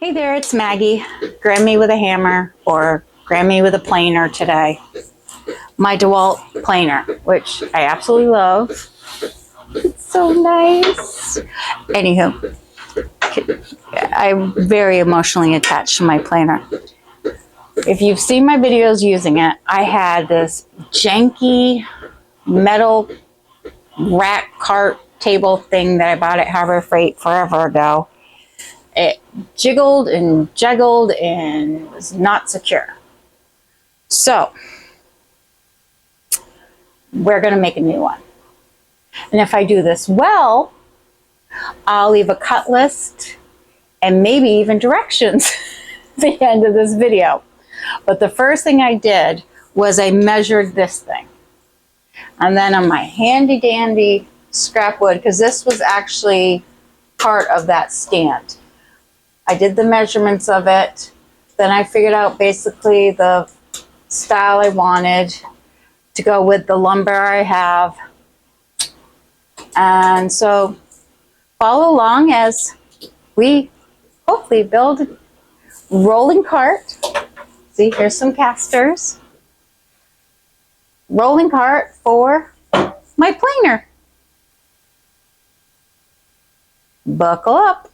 Hey there, it's Maggie. Grammy with a hammer or Grammy with a planer today. My DeWalt planer, which I absolutely love. It's so nice. Anywho, I'm very emotionally attached to my planer. If you've seen my videos using it, I had this janky metal rack cart table thing that I bought at Harbor Freight forever ago. It jiggled and juggled and was not secure. So we're going to make a new one. And if I do this well, I'll leave a cut list and maybe even directions at the end of this video. But the first thing I did was I measured this thing. And then on my handy dandy scrap wood, because this was actually part of that stand, I did the measurements of it. Then I figured out basically the style I wanted to go with the lumber I have. And so follow along as we hopefully build a rolling cart. See, here's some casters. Rolling cart for my planer. Buckle up.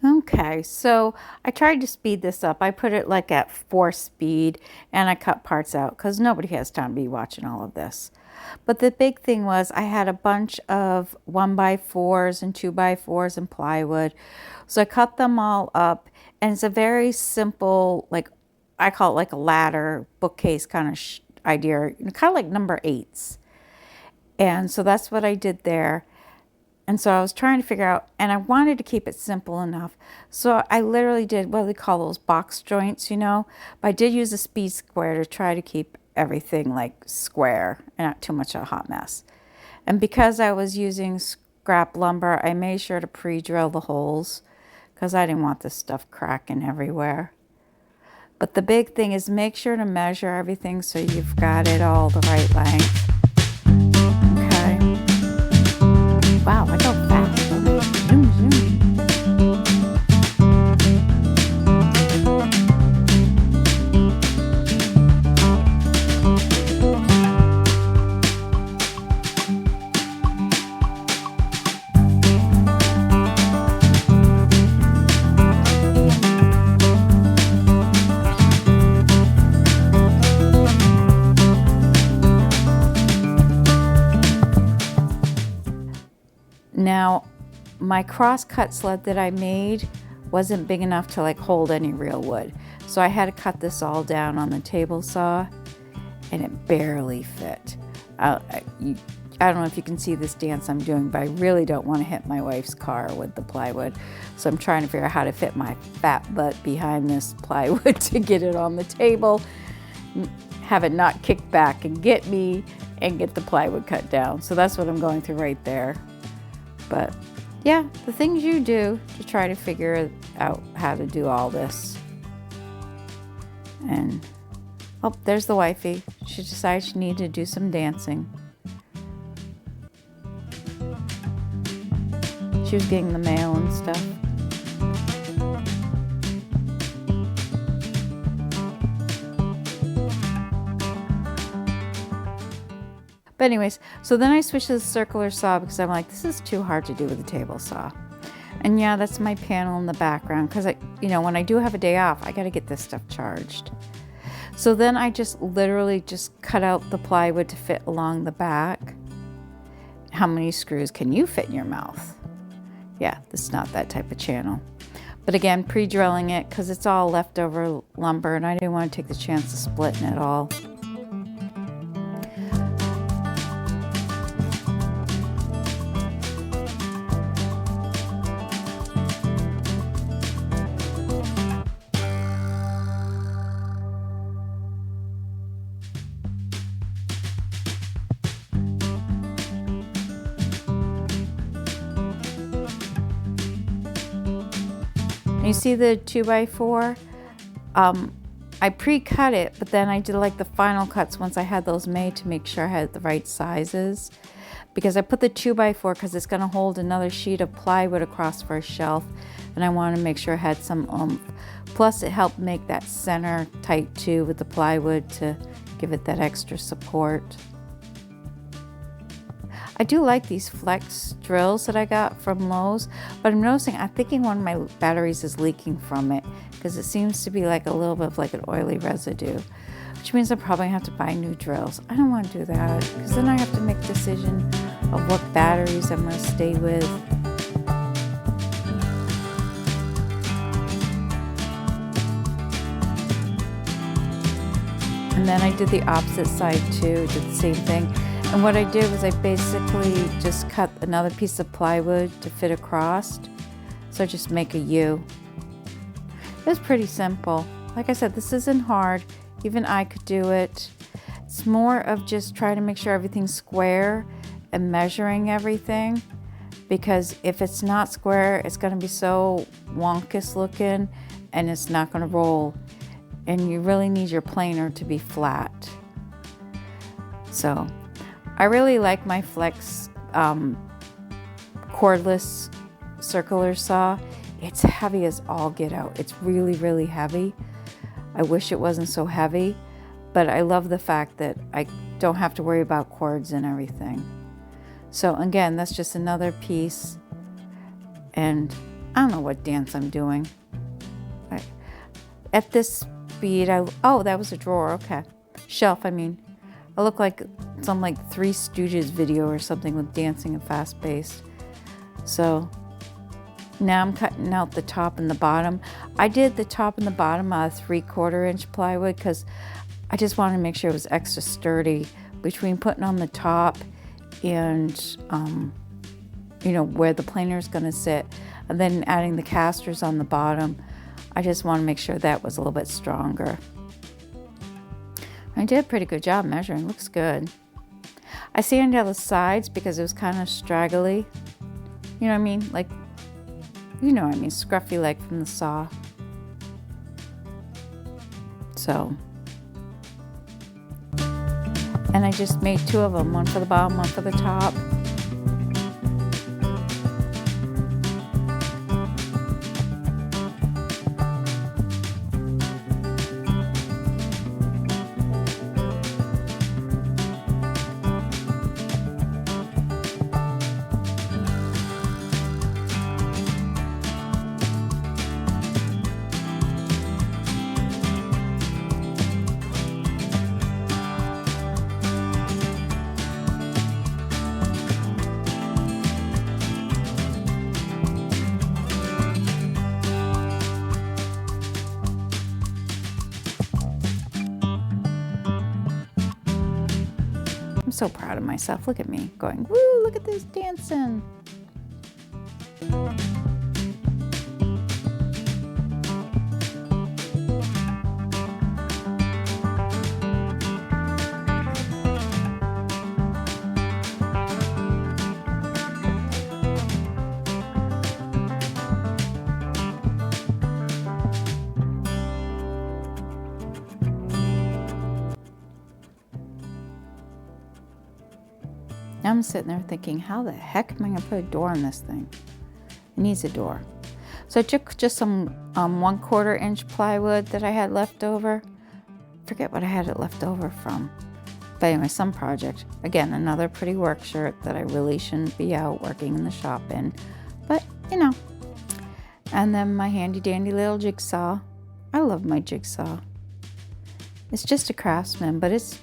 Okay, so I tried to speed this up. I put it like at 4 speed and I cut parts out because nobody has time to be watching all of this. But the big thing was I had a bunch of 1x4s and 2x4s and plywood. So I cut them all up, and it's a very simple, like I call it like a ladder bookcase kind of idea, kind of like number 8s. And so that's what I did there. And so I was trying to figure out, and I wanted to keep it simple enough. So I literally did, what do they call those, box joints, you know? But I did use a speed square to try to keep everything like square and not too much of a hot mess. And because I was using scrap lumber, I made sure to pre-drill the holes because I didn't want this stuff cracking everywhere. But the big thing is make sure to measure everything so you've got it all the right length. Wow, I go fast. Zoom, zoom. Now, my cross-cut sled that I made wasn't big enough to like hold any real wood. So I had to cut this all down on the table saw and it barely fit. I don't know if you can see this dance I'm doing, but I really don't want to hit my wife's car with the plywood. So I'm trying to figure out how to fit my fat butt behind this plywood to get it on the table, have it not kick back and get me, and get the plywood cut down. So that's what I'm going through right there. But yeah, the things you do to try to figure out how to do all this. And oh, there's the wifey. She decided she needed to do some dancing. She was getting the mail and stuff. But anyways, so then I switched to the circular saw because I'm like, this is too hard to do with a table saw. And yeah, that's my panel in the background because when I do have a day off, I got to get this stuff charged. So then I just literally just cut out the plywood to fit along the back. How many screws can you fit in your mouth? Yeah, this is not that type of channel. But again, pre-drilling it because it's all leftover lumber and I didn't want to take the chance of splitting it all. You see the 2x4? I pre-cut it, but then I did like the final cuts once I had those made to make sure I had the right sizes. because I put the 2x4 because it's going to hold another sheet of plywood across for a shelf, and I want to make sure it had some oomph. Plus it helped make that center tight too with the plywood to give it that extra support. I do like these flex drills that I got from Lowe's, but I'm noticing, I'm thinking one of my batteries is leaking from it because it seems to be like a little bit of like an oily residue, which means I probably have to buy new drills. I don't want to do that because then I have to make a decision of what batteries I'm going to stay with. And then I did the opposite side too, did the same thing. And what I did was I basically just cut another piece of plywood to fit across. So I just make a U. It was pretty simple. Like I said, this isn't hard. Even I could do it. It's more of just trying to make sure everything's square and measuring everything. Because if it's not square, it's going to be so wonkus looking and it's not going to roll. And you really need your planer to be flat. So I really like my Flex cordless circular saw. It's heavy as all get out. It's really, really heavy. I wish it wasn't so heavy, but I love the fact that I don't have to worry about cords and everything. So again, that's just another piece. And I don't know what dance I'm doing. At this speed, oh, that was a drawer, okay. Shelf, I mean. I look like some like Three Stooges video or something with dancing and fast paced. So now I'm cutting out the top and the bottom. I did the top and the bottom out of 3/4 inch plywood because I just wanted to make sure it was extra sturdy between putting on the top and you know, where the planer is going to sit, and then adding the casters on the bottom. I just want to make sure that was a little bit stronger. I did a pretty good job measuring. Looks good. I sanded out the sides because it was kind of straggly. You know what I mean? Like, you know what I mean, scruffy like from the saw. So, and I just made 2 of them, one for the bottom, one for the top. I'm so proud of myself. Look at me going, woo, look at this dancing. I'm sitting there thinking, how the heck am I going to put a door on this thing? It needs a door. So I took just some 1/4 inch plywood that I had left over. Forget what I had it left over from. But anyway, some project. Again, another pretty work shirt that I really shouldn't be out working in the shop in. But, you know. And then my handy dandy little jigsaw. I love my jigsaw. It's just a Craftsman, but it's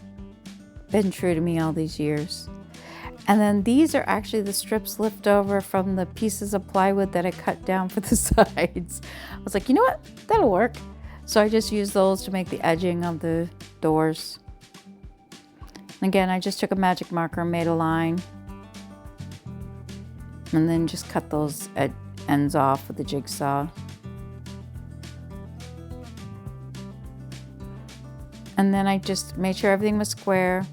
been true to me all these years. And then these are actually the strips left over from the pieces of plywood that I cut down for the sides. I was like, you know what? That'll work. So I just used those to make the edging of the doors. Again, I just took a magic marker and made a line. And then just cut those ends off with the jigsaw. And then I just made sure everything was square.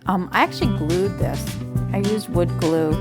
I actually glued this. I used wood glue.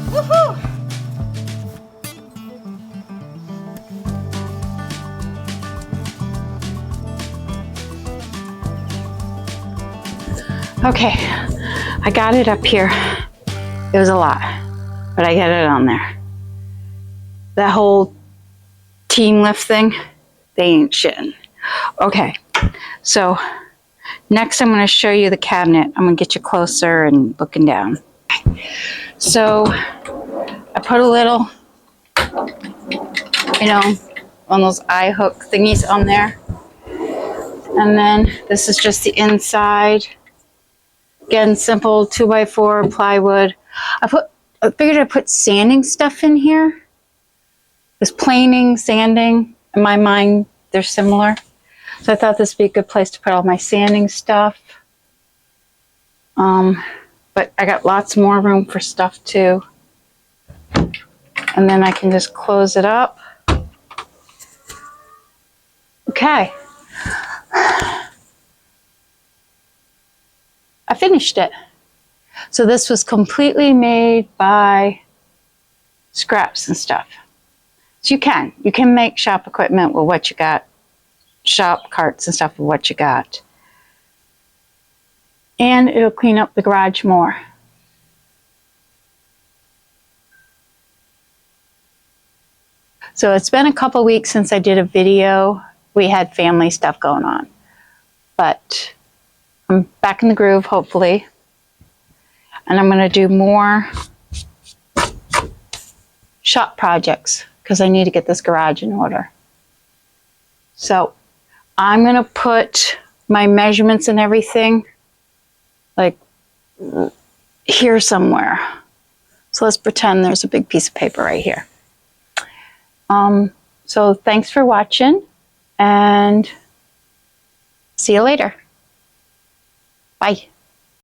Woohoo! Okay, I got it up here. It was a lot, but I got it on there. That whole team lift thing, they ain't shitting. Okay, so next I'm going to show you the cabinet. I'm going to get you closer and looking down. So I put a little, you know, one of those eye hook thingies on there. And then this is just the inside. Again, simple 2x4 plywood. I figured I'd put sanding stuff in here. Because planing, sanding, in my mind, they're similar. So I thought this would be a good place to put all my sanding stuff. But I got lots more room for stuff too. And then I can just close it up. Okay. I finished it. So this was completely made by scraps and stuff. So you can make shop equipment with what you got, shop carts and stuff with what you got. And it'll clean up the garage more. So it's been a couple weeks since I did a video. We had family stuff going on, but I'm back in the groove, hopefully. And I'm going to do more shop projects because I need to get this garage in order. So I'm going to put my measurements and everything like here somewhere. So let's pretend there's a big piece of paper right here. So thanks for watching and see you later. Bye.